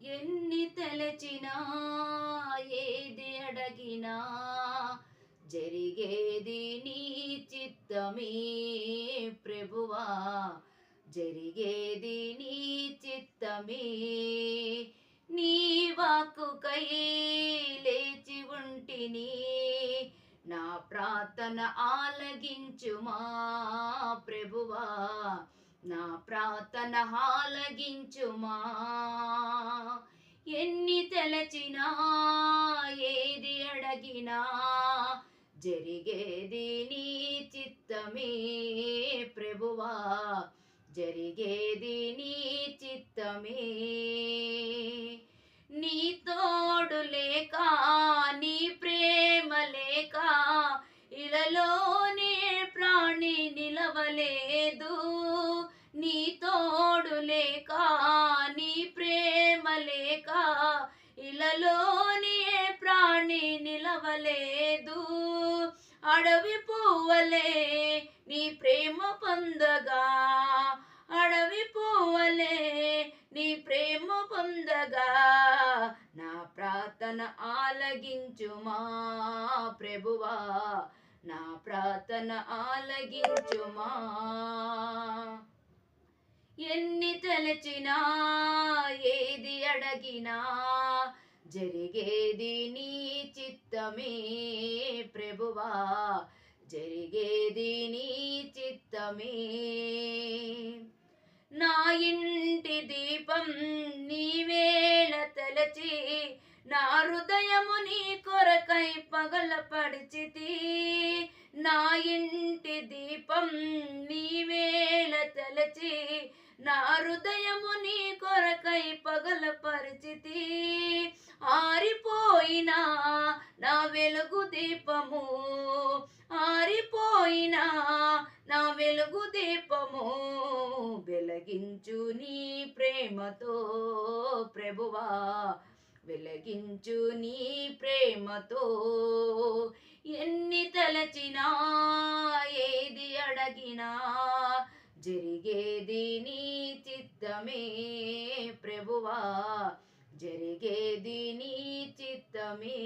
ఎన్ని తలచినా ఏది అడగినా జరిగేది నీ చిత్తమే ప్రభువా, జరిగేది నీ చిత్తమే. నీ వాక్కుకై లేచి ఉంటిని, నా ప్రార్థన ఆలగించుమా ప్రభువా, నా ప్రార్థన ఆలగించుమా. ఎన్ని తలచినా ఏది అడగినా జరిగేది నీ చిత్తమే ప్రభువా, జరిగేది నీ చిత్తమే. నీ తోడు లేక నీ ప్రేమ లేక ఇలలోనే ప్రాణి నిలవలేదు. నీ తోడు లేక నీ ప్రేమ లేక ఇలలోనే ప్రాణి నిలవలేదు. అడవి పువ్వలే నీ ప్రేమ పొందగా, అడవి పువ్వలే నీ ప్రేమ పొందగా, నా ప్రార్థన ఆలగించుమా ప్రభువా, నా ప్రార్థన ఆలగించుమా. ఎన్ని తలచినా ఏది అడగినా జరిగేది నీ చిత్తమే ప్రభువా, జరిగేది నీ చిత్తమే. నా ఇంటి దీపం నీవేళ తలచి, నా హృదయము నీ కొరకై పగలపడిచితి. నా ఇంటి దీపం నీవేళ తలచి, నా హృదయము నీ కొరకై పగలపరిచితి. ఆరిపోయినా నా వెలుగు దీపము, ఆరిపోయినా నా వెలుగు దీపము వెలిగించు నీ ప్రేమతో ప్రభువా, వెలిగించు నీ ప్రేమతో. ఎన్ని తలచినా ఏది అడగినా జరిగేది నీ చిత్తమే ప్రభువా, జరిగేది నీ చిత్తమే.